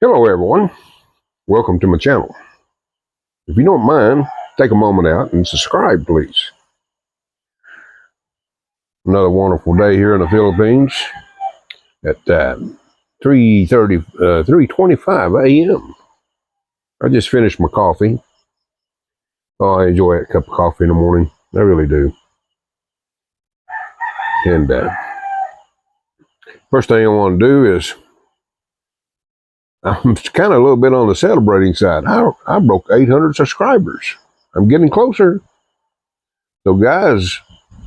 Hello everyone, welcome to my channel. If you don't mind, take a moment out and subscribe please. Another wonderful day here in the Philippines at 3:25 a.m. I just finished my coffee. Oh, I enjoy a cup of coffee in the morning, I really do. And first thing I want to do is, I'm kind of a little bit on the celebrating side. I broke 800 subscribers. I'm getting closer. So guys,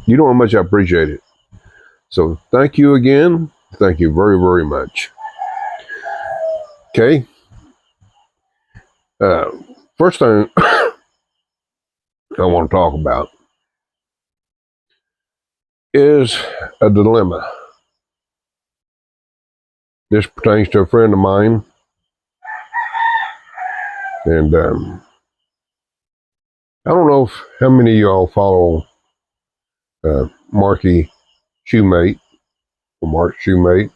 you know how much I appreciate it. So thank you again. Thank you very, very much. Okay. First thing I want to talk about is a dilemma. This pertains to a friend of mine. And I don't know how many of y'all follow Marky Shoemate, or Mark Shoemate,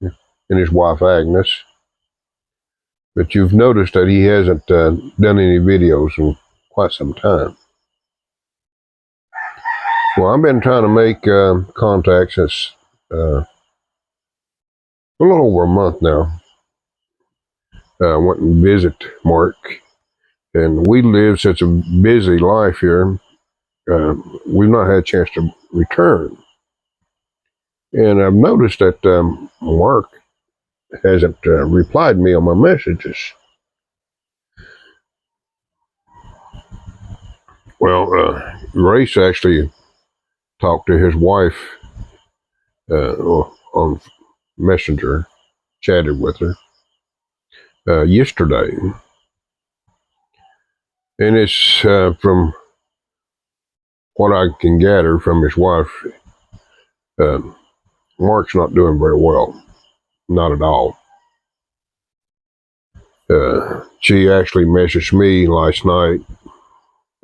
and his wife Agnes. But you've noticed that he hasn't done any videos in quite some time. Well, I've been trying to make contact since a little over a month now. I went and visit Mark, and we live such a busy life here. We've not had a chance to return. And I've noticed that Mark hasn't replied me on my messages. Well, Grace actually talked to his wife on Messenger, chatted with her yesterday. And it's from what I can gather from his wife, Mark's not doing very well. Not at all. She actually messaged me last night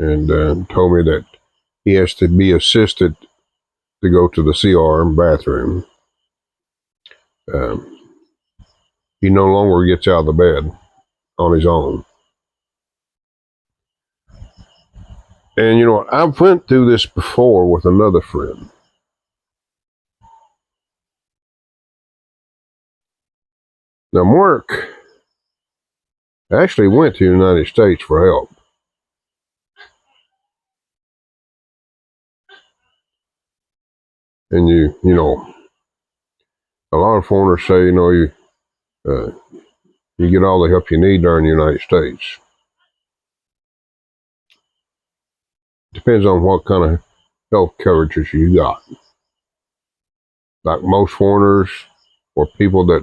and told me that he has to be assisted to go to the CR bathroom. He no longer gets out of the bed on his own. And you know, I've went through this before with another friend. Now, Mark actually went to the United States for help. And you know, a lot of foreigners say, you know, you get all the help you need there in the United States. Depends on what kind of health coverages you got. Like most foreigners or people that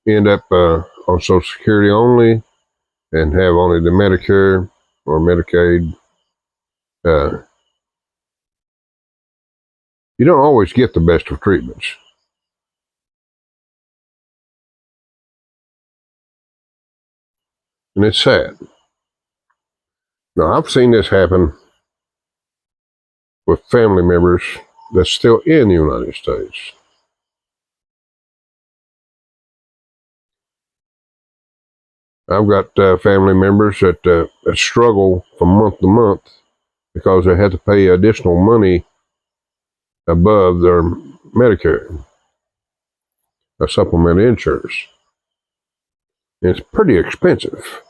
end up on Social Security only and have only the Medicare or Medicaid, you don't always get the best of treatments. And it's sad. Now, I've seen this happen with family members that's still in the United States. I've got family members that struggle from month to month because they had to pay additional money above their Medicare, a supplemental insurance. It's pretty expensive.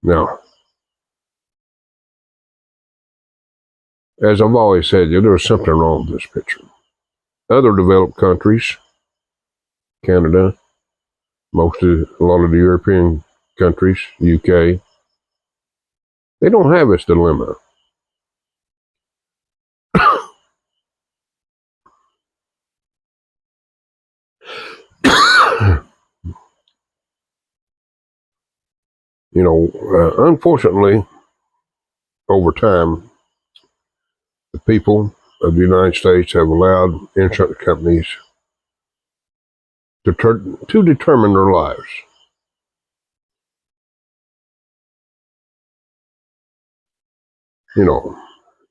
Now, as I've always said, there's something wrong with this picture. Other developed countries, Canada, a lot of the European countries, UK, they don't have this dilemma. You know, unfortunately, over time, the people of the United States have allowed insurance companies to determine their lives. You know,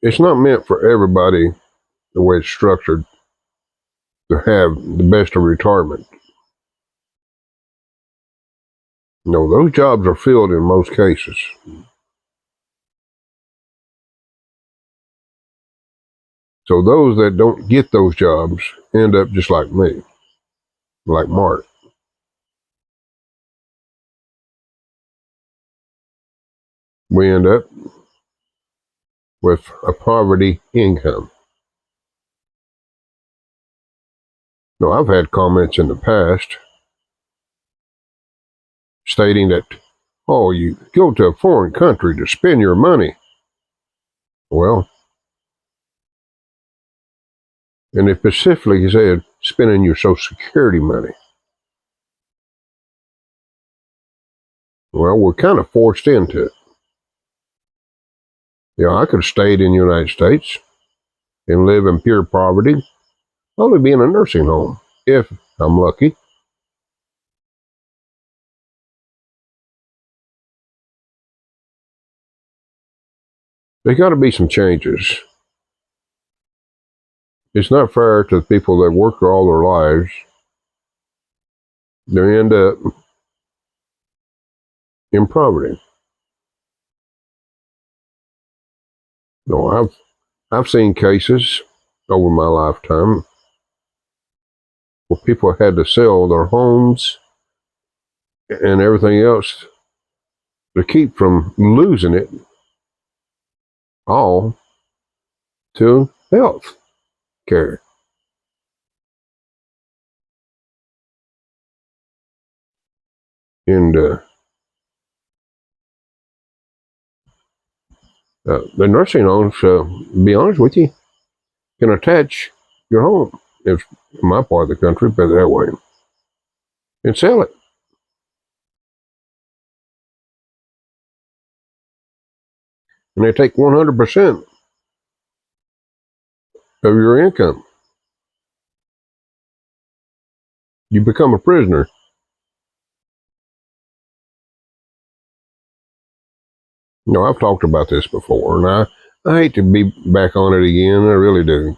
it's not meant for everybody the way it's structured to have the best of retirement. No, those jobs are filled in most cases. So those that don't get those jobs end up just like me, like Mark. We end up with a poverty income. Now, I've had comments in the past stating that, oh, you go to a foreign country to spend your money. Well, and it specifically said spending your Social Security money. Well, we're kind of forced into it. I could have stayed in the United States and live in pure poverty, only be in a nursing home, if I'm lucky. There's got to be some changes. It's not fair to the people that work all their lives. They end up in poverty. No, I've seen cases over my lifetime where people had to sell their homes and everything else to keep from losing it all to health care. And the nursing homes, to be honest with you, can attach your home, if in my part of the country, put it that way, and sell it. And they take 100% of your income. You become a prisoner. I've talked about this before, and I hate to be back on it again. I really do.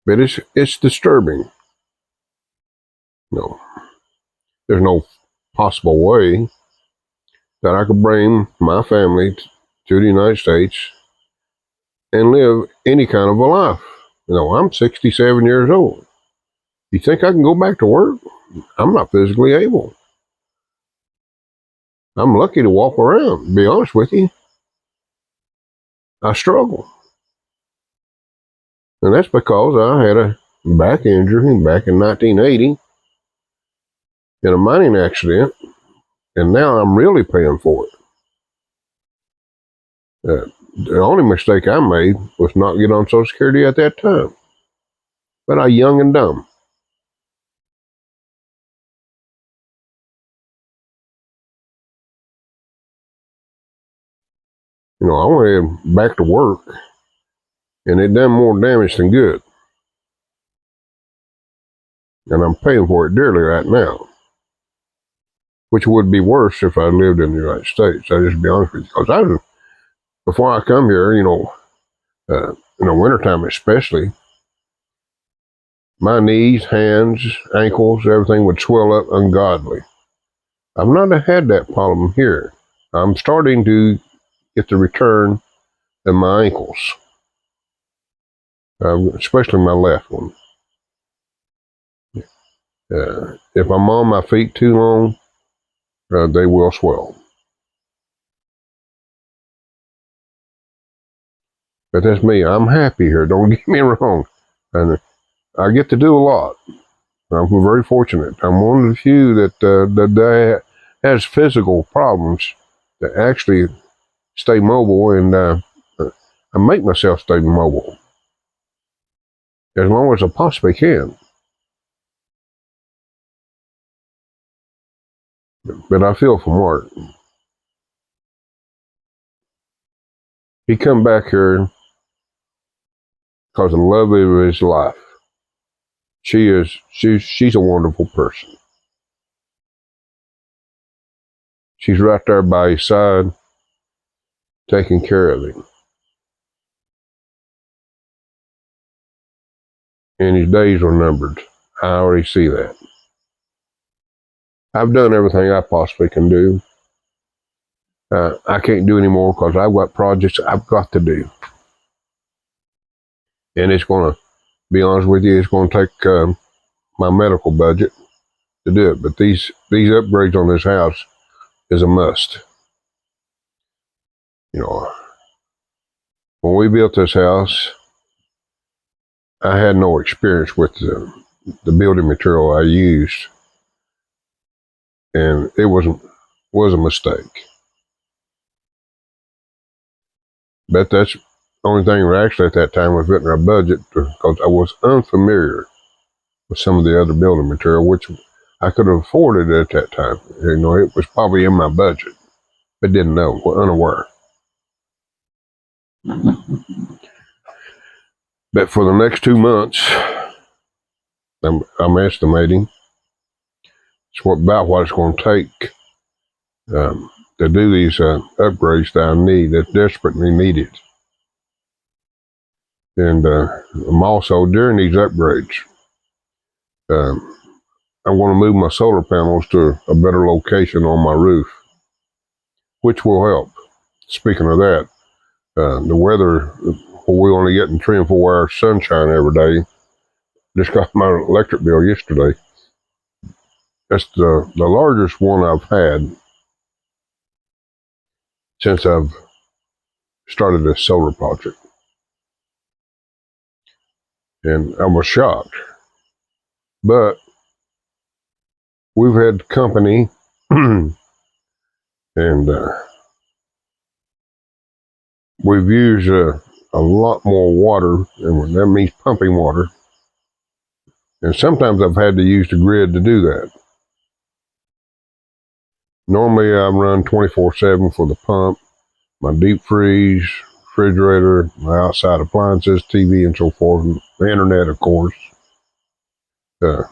But it's disturbing. No, there's no possible way that I could bring my family to the United States and live any kind of a life. I'm 67 years old. You think I can go back to work? I'm not physically able. I'm lucky to walk around, to be honest with you. I struggle. And that's because I had a back injury back in 1980 in a mining accident, and now I'm really paying for it. The only mistake I made was not get on Social Security at that time. But I young and dumb. I want to head back to work, and it done more damage than good. And I'm paying for it dearly right now, which would be worse if I lived in the United States. I just be honest with you, because before I come here, in the wintertime especially, my knees, hands, ankles, everything would swell up ungodly. I've not had that problem here. I'm starting to get the return of my ankles, especially my left one. If I'm on my feet too long, they will swell. But that's me. I'm happy here. Don't get me wrong. And I get to do a lot. I'm very fortunate. I'm one of the few that has physical problems that actually stay mobile, and I make myself stay mobile as long as I possibly can. But I feel for Mark. He come back here because of the love of his life. She's a wonderful person. She's right there by his side, taking care of him. and his days are numbered. I already see that. I've done everything I possibly can do. I can't do any more because I've got projects I've got to do. And it's going to, be honest with you, it's going to take my medical budget to do it. But these upgrades on this house is a must. You know, when we built this house, I had no experience with the building material I used, and it was a mistake. But that's the only thing we actually at that time was written our budget because I was unfamiliar with some of the other building material, which I could have afforded at that time. You know, it was probably in my budget, but didn't know, unaware. But for the next 2 months, I'm estimating it's about what it's going to take to do these upgrades that I need, that desperately needed. And I'm also, during these upgrades, I'm going to move my solar panels to a better location on my roof, which will help. Speaking of that, the weather, we're only getting 3 and 4 hours sunshine every day. Just got my electric bill yesterday. That's the largest one I've had since I've started this solar project. And I was shocked. But we've had company and we've used a lot more water, and that means pumping water. And sometimes I've had to use the grid to do that. Normally I run 24/7 for the pump, my deep freeze, refrigerator, my outside appliances, TV and so forth, and the internet, of course. But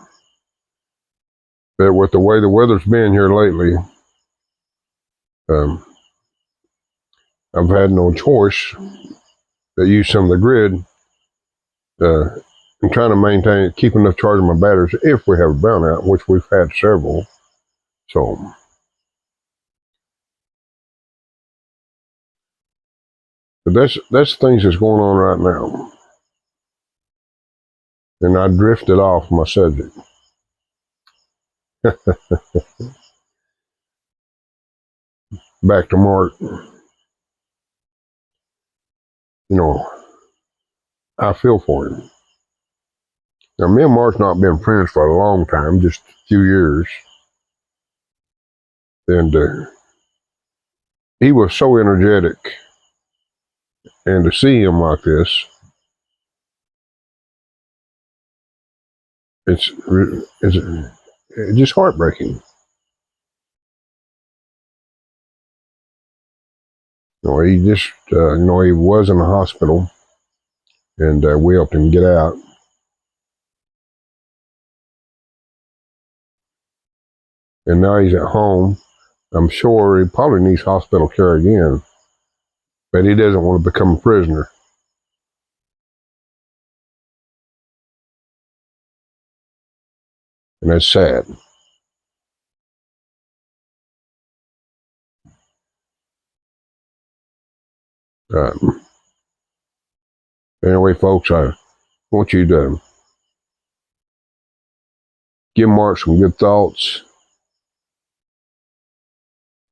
with the way the weather's been here lately, I've had no choice but use some of the grid and trying to maintain, keep enough charge of my batteries if we have a brownout, which we've had several. So, but that's things that's going on right now. And I drifted off my subject. Back to Mark. You know, I feel for him. Now, me and Mark's not been friends for a long time, just a few years. And he was so energetic. And to see him like this, it's just heartbreaking. You know, he just, he was in the hospital, and we helped him get out. And now he's at home. I'm sure he probably needs hospital care again, but he doesn't want to become a prisoner. And that's sad. Anyway, folks, I want you to give Mark some good thoughts,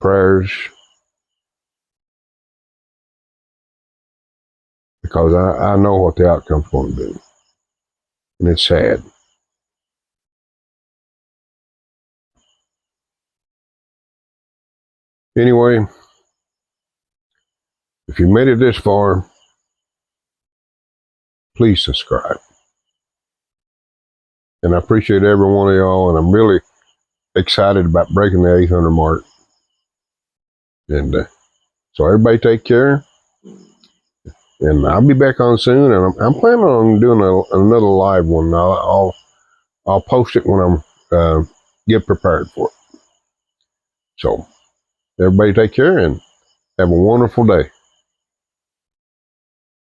prayers, because I know what the outcome's going to be. And it's sad. Anyway, if you made it this far, please subscribe. And I appreciate every one of y'all, and I'm really excited about breaking the 800 mark. And so everybody take care. And I'll be back on soon, and I'm planning on doing another live one. I'll post it when I'm get prepared for it. So everybody take care and have a wonderful day.